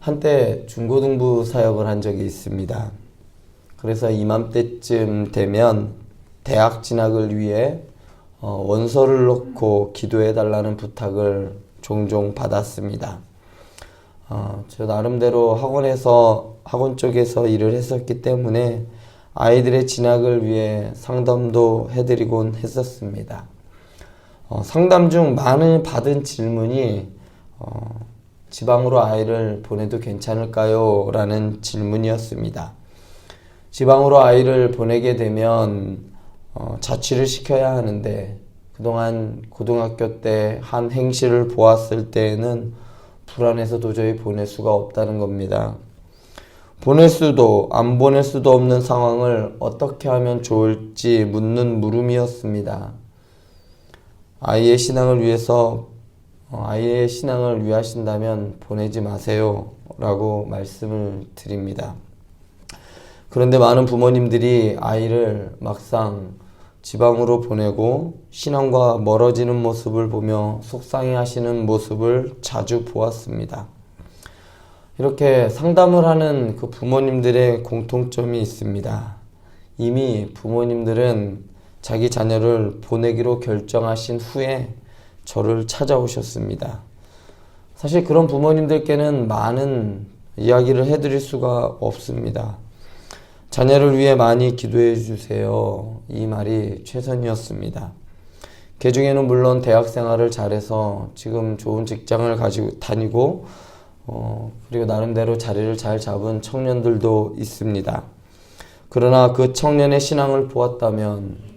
한때 중고등부 사역을 한 적이 있습니다. 그래서 이맘때쯤 되면 대학 진학을 위해 원서를 넣고 기도해 달라는 부탁을 종종 받았습니다. 저 나름대로 학원 쪽에서 일을 했었기 때문에 아이들의 진학을 위해 상담도 해드리곤 했었습니다. 상담 중 많이 받은 질문이 지방으로 아이를 보내도 괜찮을까요? 라는 질문이었습니다. 지방으로 아이를 보내게 되면 자취를 시켜야 하는데 그동안 고등학교 때 한 행실을 보았을 때에는 불안해서 도저히 보낼 수가 없다는 겁니다. 보낼 수도 안 보낼 수도 없는 상황을 어떻게 하면 좋을지 묻는 물음이었습니다. 아이의 신앙을 위하신다면 보내지 마세요 라고 말씀을 드립니다. 그런데 많은 부모님들이 아이를 막상 지방으로 보내고 신앙과 멀어지는 모습을 보며 속상해 하시는 모습을 자주 보았습니다. 이렇게 상담을 하는 그 부모님들의 공통점이 있습니다. 이미 부모님들은 자기 자녀를 보내기로 결정하신 후에 저를 찾아오셨습니다. 사실 그런 부모님들께는 많은 이야기를 해드릴 수가 없습니다. 자녀를 위해 많이 기도해 주세요. 이 말이 최선이었습니다. 그 중에는 물론 대학 생활을 잘해서 지금 좋은 직장을 가지고 다니고 그리고 나름대로 자리를 잘 잡은 청년들도 있습니다. 그러나 그 청년의 신앙을 보았다면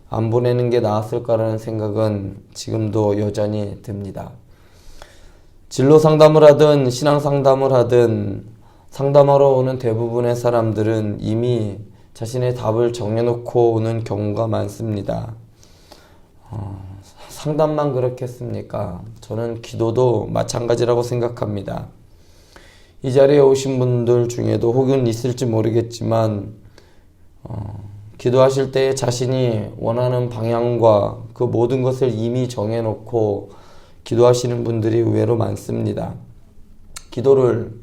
안 보내는 게 나았을까라는 생각은 지금도 여전히 듭니다. 진로 상담을 하든 신앙 상담을 하든 상담하러 오는 대부분의 사람들은 이미 자신의 답을 정해놓고 오는 경우가 많습니다. 상담만 그렇겠습니까? 저는 기도도 마찬가지라고 생각합니다. 이 자리에 오신 분들 중에도 혹은 있을지 모르겠지만 기도하실 때 자신이 원하는 방향과 그 모든 것을 이미 정해놓고 기도하시는 분들이 의외로 많습니다. 기도를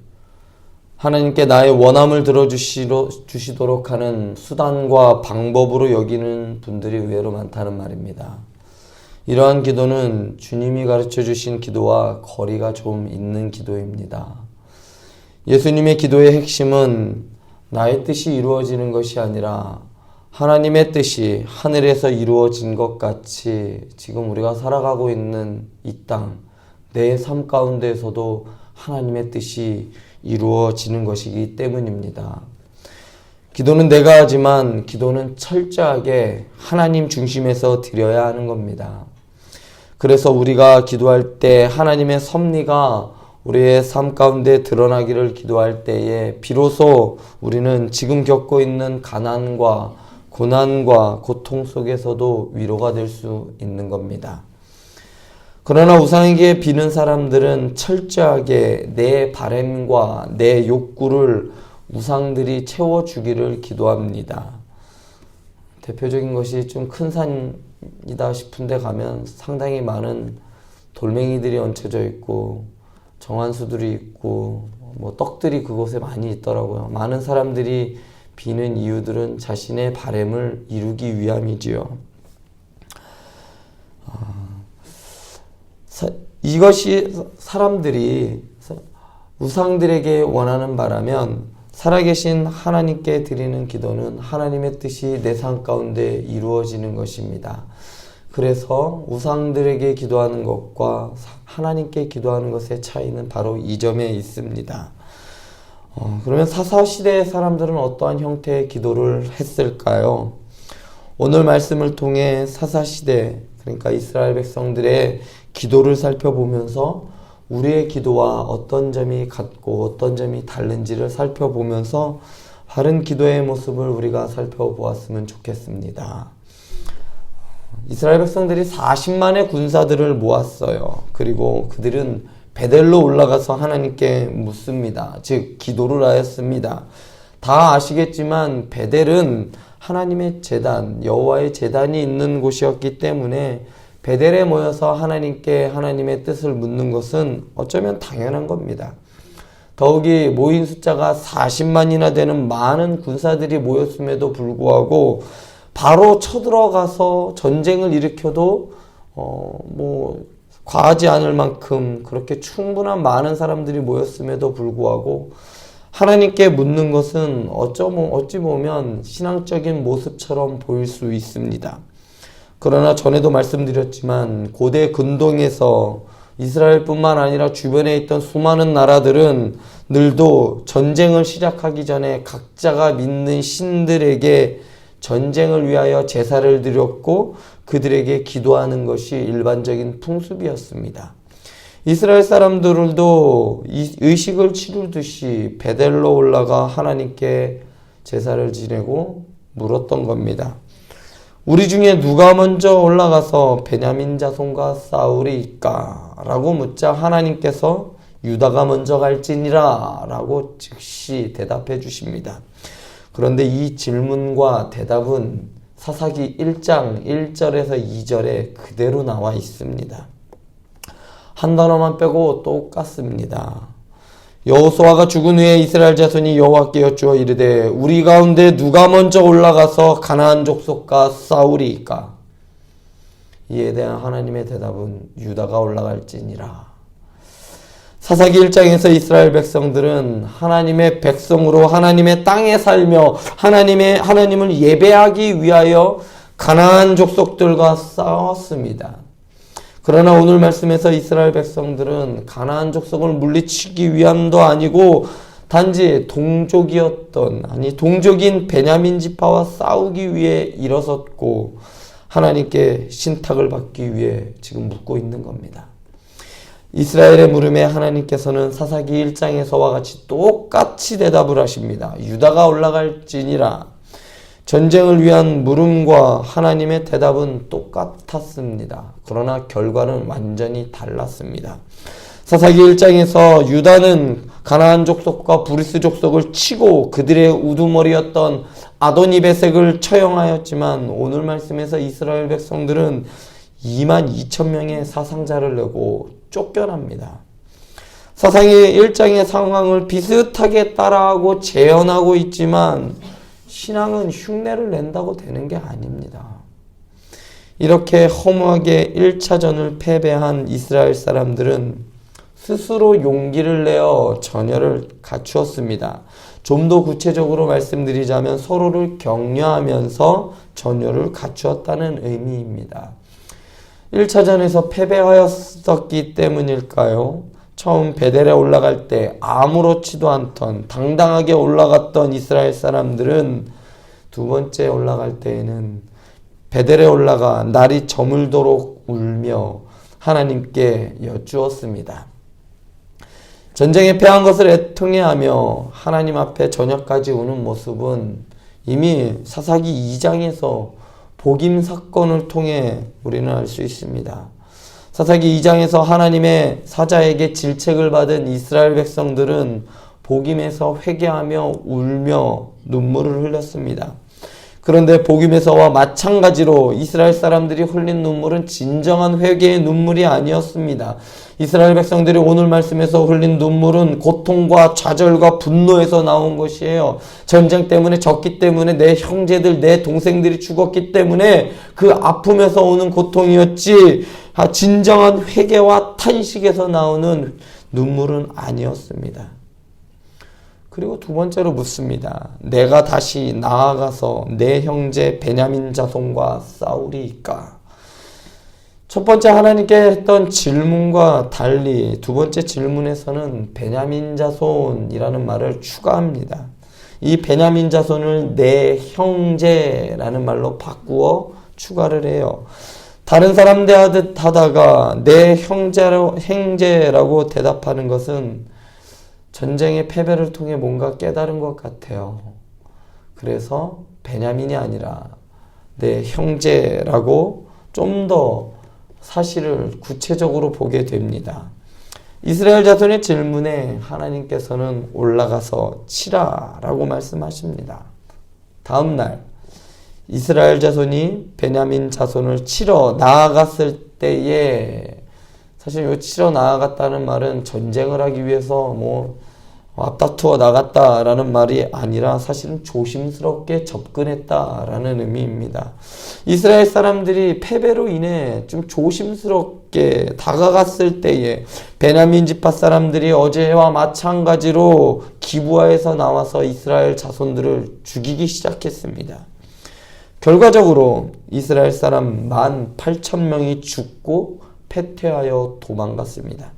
하나님께 나의 원함을 들어주시도록 하는 수단과 방법으로 여기는 분들이 의외로 많다는 말입니다. 이러한 기도는 주님이 가르쳐 주신 기도와 거리가 좀 있는 기도입니다. 예수님의 기도의 핵심은 나의 뜻이 이루어지는 것이 아니라 하나님의 뜻이 하늘에서 이루어진 것 같이 지금 우리가 살아가고 있는 이 땅, 내 삶 가운데에서도 하나님의 뜻이 이루어지는 것이기 때문입니다. 기도는 내가 하지만 기도는 철저하게 하나님 중심에서 드려야 하는 겁니다. 그래서 우리가 기도할 때 하나님의 섭리가 우리의 삶 가운데 드러나기를 기도할 때에 비로소 우리는 지금 겪고 있는 가난과 고난과 고통 속에서도 위로가 될 수 있는 겁니다. 그러나 우상에게 비는 사람들은 철저하게 내 바램과 내 욕구를 우상들이 채워주기를 기도합니다. 대표적인 것이 좀 큰 산이다 싶은데 가면 상당히 많은 돌멩이들이 얹혀져 있고 정한수들이 있고 떡들이 그곳에 많이 있더라고요. 많은 사람들이 비는 이유들은 자신의 바램을 이루기 위함이지요. 이것이 사람들이 우상들에게 원하는 바라면 살아계신 하나님께 드리는 기도는 하나님의 뜻이 내 삶 가운데 이루어지는 것입니다. 그래서 우상들에게 기도하는 것과 하나님께 기도하는 것의 차이는 바로 이 점에 있습니다. 그러면 사사시대의 사람들은 어떠한 형태의 기도를 했을까요? 오늘 말씀을 통해 사사시대, 그러니까 이스라엘 백성들의 기도를 살펴보면서 우리의 기도와 어떤 점이 같고 어떤 점이 다른지를 살펴보면서 바른 기도의 모습을 우리가 살펴보았으면 좋겠습니다. 이스라엘 백성들이 40만의 군사들을 모았어요. 그리고 그들은 베델로 올라가서 하나님께 묻습니다. 즉 기도를 하였습니다. 다 아시겠지만 베델은 하나님의 제단, 여호와의 제단이 있는 곳이었기 때문에 베델에 모여서 하나님께 하나님의 뜻을 묻는 것은 어쩌면 당연한 겁니다. 더욱이 모인 숫자가 40만이나 되는 많은 군사들이 모였음에도 불구하고 바로 쳐들어가서 전쟁을 일으켜도 과하지 않을 만큼 그렇게 충분한 많은 사람들이 모였음에도 불구하고 하나님께 묻는 것은 어찌 보면 신앙적인 모습처럼 보일 수 있습니다. 그러나 전에도 말씀드렸지만 고대 근동에서 이스라엘뿐만 아니라 주변에 있던 수많은 나라들은 늘도 전쟁을 시작하기 전에 각자가 믿는 신들에게 전쟁을 위하여 제사를 드렸고 그들에게 기도하는 것이 일반적인 풍습이었습니다. 이스라엘 사람들도 의식을 치르듯이 베델로 올라가 하나님께 제사를 지내고 물었던 겁니다. 우리 중에 누가 먼저 올라가서 베냐민 자손과 싸우리까? 라고 묻자 하나님께서 유다가 먼저 갈지니라 라고 즉시 대답해 주십니다. 그런데 이 질문과 대답은 사사기 1장 1절에서 2절에 그대로 나와 있습니다. 한 단어만 빼고 똑같습니다. 여호수아가 죽은 후에 이스라엘 자손이 여호와께 여쭈어 이르되 우리 가운데 누가 먼저 올라가서 가나안 족속과 싸우리이까? 이에 대한 하나님의 대답은 유다가 올라갈지니라. 사사기 1장에서 이스라엘 백성들은 하나님의 백성으로 하나님의 땅에 살며 하나님을 예배하기 위하여 가나안 족속들과 싸웠습니다. 그러나 오늘 말씀에서 이스라엘 백성들은 가나안 족속을 물리치기 위함도 아니고 단지 동족인 베냐민 지파와 싸우기 위해 일어섰고 하나님께 신탁을 받기 위해 지금 묻고 있는 겁니다. 이스라엘의 물음에 하나님께서는 사사기 1장에서와 같이 똑같이 대답을 하십니다. 유다가 올라갈지니라. 전쟁을 위한 물음과 하나님의 대답은 똑같았습니다. 그러나 결과는 완전히 달랐습니다. 사사기 1장에서 유다는 가나안 족속과 브리스 족속을 치고 그들의 우두머리였던 아도니베색을 처형하였지만 오늘 말씀에서 이스라엘 백성들은 22,000명의 사상자를 내고 쫓겨납니다. 사사기 1장의 상황을 비슷하게 따라하고 재현하고 있지만 신앙은 흉내를 낸다고 되는 게 아닙니다. 이렇게 허무하게 1차전을 패배한 이스라엘 사람들은 스스로 용기를 내어 전열을 갖추었습니다. 좀 더 구체적으로 말씀드리자면 서로를 격려하면서 전열을 갖추었다는 의미입니다. 1차전에서 패배하였었기 때문일까요? 처음 베델에 올라갈 때 아무렇지도 않던 당당하게 올라갔던 이스라엘 사람들은 두 번째 올라갈 때에는 베델에 올라가 날이 저물도록 울며 하나님께 여쭈었습니다. 전쟁에 패한 것을 애통해하며 하나님 앞에 저녁까지 우는 모습은 이미 사사기 2장에서 복임 사건을 통해 우리는 알 수 있습니다. 사사기 2장에서 하나님의 사자에게 질책을 받은 이스라엘 백성들은 복임에서 회개하며 울며 눈물을 흘렸습니다. 그런데 복임에서와 마찬가지로 이스라엘 사람들이 흘린 눈물은 진정한 회개의 눈물이 아니었습니다. 이스라엘 백성들이 오늘 말씀에서 흘린 눈물은 고통과 좌절과 분노에서 나온 것이에요. 전쟁 때문에 졌기 때문에 내 형제들, 내 동생들이 죽었기 때문에 그 아픔에서 오는 고통이었지 진정한 회개와 탄식에서 나오는 눈물은 아니었습니다. 그리고 두 번째로 묻습니다. 내가 다시 나아가서 내 형제 베냐민 자손과 싸우리이까? 첫 번째 하나님께 했던 질문과 달리 두 번째 질문에서는 베냐민 자손이라는 말을 추가합니다. 이 베냐민 자손을 내 형제라는 말로 바꾸어 추가를 해요. 다른 사람 대하듯 하다가 내 형제라고 대답하는 것은 전쟁의 패배를 통해 뭔가 깨달은 것 같아요. 그래서 베냐민이 아니라 내 형제라고 좀 더 사실을 구체적으로 보게 됩니다. 이스라엘 자손의 질문에 하나님께서는 올라가서 치라 라고 말씀하십니다. 다음 날 이스라엘 자손이 베냐민 자손을 치러 나아갔을 때에 사실 이 치러 나아갔다는 말은 전쟁을 하기 위해서 앞다투어 나갔다라는 말이 아니라 사실은 조심스럽게 접근했다라는 의미입니다. 이스라엘 사람들이 패배로 인해 좀 조심스럽게 다가갔을 때에 베냐민 지파 사람들이 어제와 마찬가지로 기브아에서 나와서 이스라엘 자손들을 죽이기 시작했습니다. 결과적으로 이스라엘 사람 18,000명이 죽고 패퇴하여 도망갔습니다.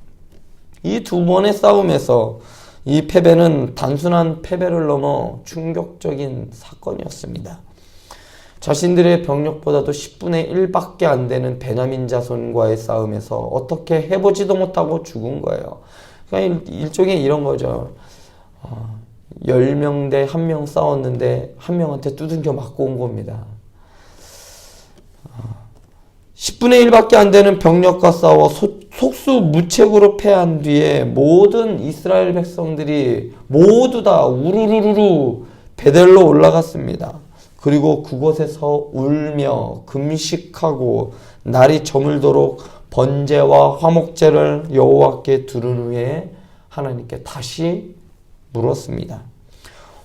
이 두 번의 싸움에서 이 패배는 단순한 패배를 넘어 충격적인 사건이었습니다. 자신들의 병력보다도 10분의 1밖에 안 되는 베냐민 자손과의 싸움에서 어떻게 해보지도 못하고 죽은 거예요. 그러니까 일종의 이런 거죠. 10명 대 1명 싸웠는데 1명한테 두들겨 맞고 온 겁니다. 10분의 1밖에 안 되는 병력과 싸워 속수무책으로 패한 뒤에 모든 이스라엘 백성들이 모두 다 우르르르 베델로 올라갔습니다. 그리고 그곳에서 울며 금식하고 날이 저물도록 번제와 화목제를 여호와께 드린 후에 하나님께 다시 물었습니다.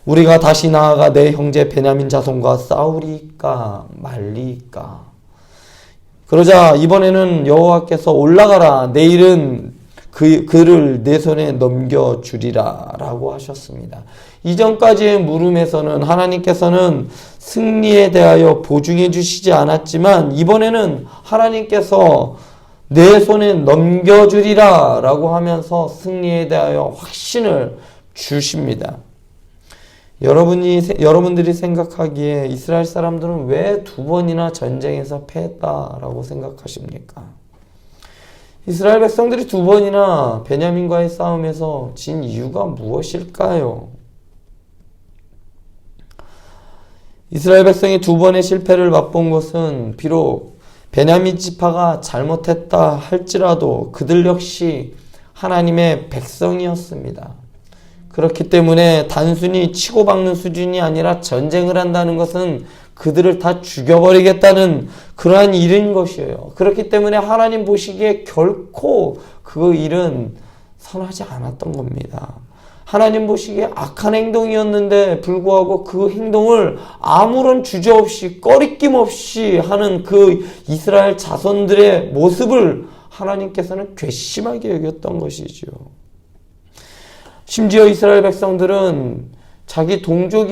우리가 다시 나아가 내 형제 베냐민 자손과 싸우리까 말리까? 그러자 이번에는 여호와께서 올라가라, 내일은 그를 내 손에 넘겨주리라 라고 하셨습니다. 이전까지의 물음에서는 하나님께서는 승리에 대하여 보증해 주시지 않았지만 이번에는 하나님께서 내 손에 넘겨주리라 라고 하면서 승리에 대하여 확신을 주십니다. 여러분들이 생각하기에 이스라엘 사람들은 왜 두 번이나 전쟁에서 패했다라고 생각하십니까? 이스라엘 백성들이 두 번이나 베냐민과의 싸움에서 진 이유가 무엇일까요? 이스라엘 백성이 두 번의 실패를 맛본 것은 비록 베냐민 지파가 잘못했다 할지라도 그들 역시 하나님의 백성이었습니다. 그렇기 때문에 단순히 치고박는 수준이 아니라 전쟁을 한다는 것은 그들을 다 죽여버리겠다는 그러한 일인 것이에요. 그렇기 때문에 하나님 보시기에 결코 그 일은 선하지 않았던 겁니다. 하나님 보시기에 악한 행동이었는데 불구하고 그 행동을 아무런 주저없이 꺼리낌 없이 하는 그 이스라엘 자손들의 모습을 하나님께서는 괘씸하게 여겼던 것이죠. 심지어 이스라엘 백성들은 자기 동족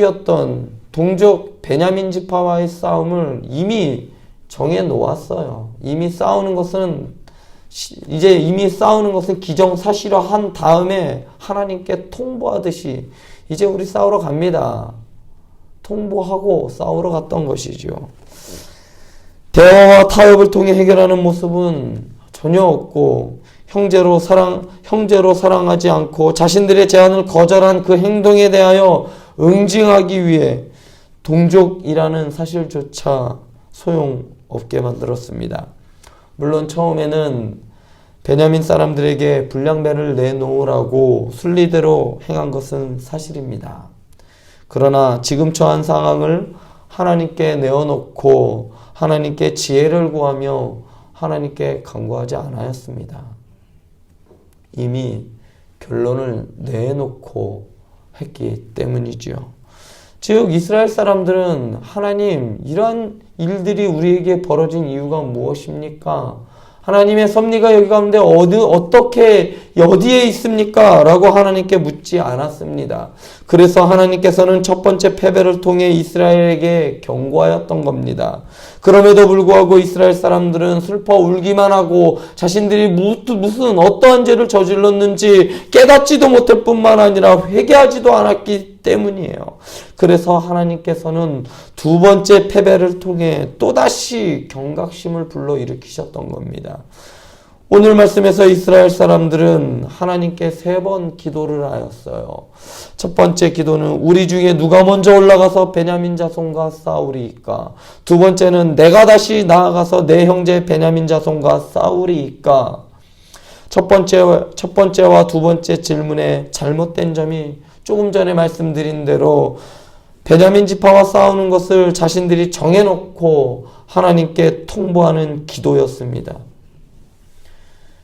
베냐민 지파와의 싸움을 이미 정해 놓았어요. 이미 싸우는 것은 기정사실화한 다음에 하나님께 통보하듯이 이제 우리 싸우러 갑니다. 통보하고 싸우러 갔던 것이죠. 대화와 타협을 통해 해결하는 모습은 전혀 없고 형제로 사랑하지 않고 자신들의 제안을 거절한 그 행동에 대하여 응징하기 위해 동족이라는 사실조차 소용없게 만들었습니다. 물론 처음에는 베냐민 사람들에게 불량배를 내놓으라고 순리대로 행한 것은 사실입니다. 그러나 지금 처한 상황을 하나님께 내어놓고 하나님께 지혜를 구하며 하나님께 간구하지 않았습니다. 이미 결론을 내놓고 했기 때문이지요. 즉 이스라엘 사람들은 하나님, 이러한 일들이 우리에게 벌어진 이유가 무엇입니까? 하나님의 섭리가 여기 가운데 어떻게 어디에 있습니까? 라고 하나님께 묻지 않았습니다. 그래서 하나님께서는 첫 번째 패배를 통해 이스라엘에게 경고하였던 겁니다. 그럼에도 불구하고 이스라엘 사람들은 슬퍼 울기만 하고 자신들이 무슨 어떠한 죄를 저질렀는지 깨닫지도 못할 뿐만 아니라 회개하지도 않았기 때문이에요. 그래서 하나님께서는 두 번째 패배를 통해 또다시 경각심을 불러일으키셨던 겁니다. 오늘 말씀에서 이스라엘 사람들은 하나님께 3번 기도를 하였어요. 첫 번째 기도는 우리 중에 누가 먼저 올라가서 베냐민 자손과 싸우리이까? 두 번째는 내가 다시 나아가서 내 형제 베냐민 자손과 싸우리이까? 첫 번째와 두 번째 질문에 잘못된 점이 조금 전에 말씀드린 대로 베냐민 지파와 싸우는 것을 자신들이 정해놓고 하나님께 통보하는 기도였습니다.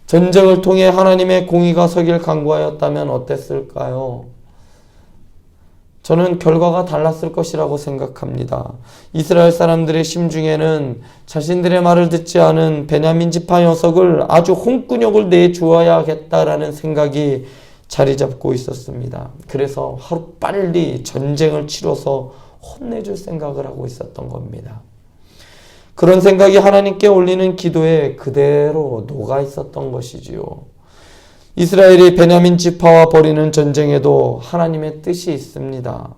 전쟁을 통해 하나님의 공의가 서길 간구하였다면 어땠을까요? 저는 결과가 달랐을 것이라고 생각합니다. 이스라엘 사람들의 심중에는 자신들의 말을 듣지 않은 베냐민 지파 녀석을 아주 홍군역을 내주어야겠다라는 생각이 자리 잡고 있었습니다. 그래서 하루빨리 전쟁을 치러서 혼내줄 생각을 하고 있었던 겁니다. 그런 생각이 하나님께 올리는 기도에 그대로 녹아 있었던 것이지요. 이스라엘이 베냐민 지파와 벌이는 전쟁에도 하나님의 뜻이 있습니다.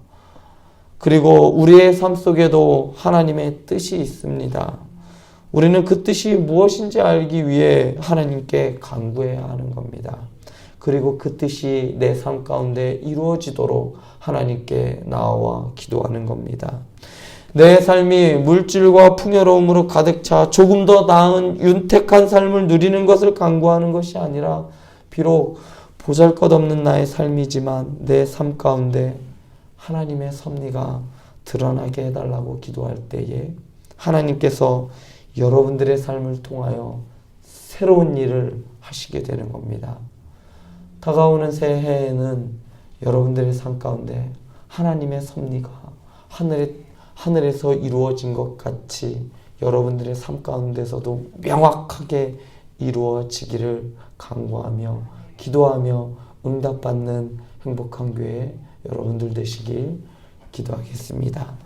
그리고 우리의 삶 속에도 하나님의 뜻이 있습니다. 우리는 그 뜻이 무엇인지 알기 위해 하나님께 간구해야 하는 겁니다. 그리고 그 뜻이 내 삶 가운데 이루어지도록 하나님께 나아와 기도하는 겁니다. 내 삶이 물질과 풍요로움으로 가득 차 조금 더 나은 윤택한 삶을 누리는 것을 간구하는 것이 아니라 비록 보잘것없는 나의 삶이지만 내 삶 가운데 하나님의 섭리가 드러나게 해달라고 기도할 때에 하나님께서 여러분들의 삶을 통하여 새로운 일을 하시게 되는 겁니다. 다가오는 새해에는 여러분들의 삶 가운데 하나님의 섭리가 하늘에서 이루어진 것 같이 여러분들의 삶 가운데서도 명확하게 이루어지기를 간구하며 기도하며 응답받는 행복한 교회 여러분들 되시길 기도하겠습니다.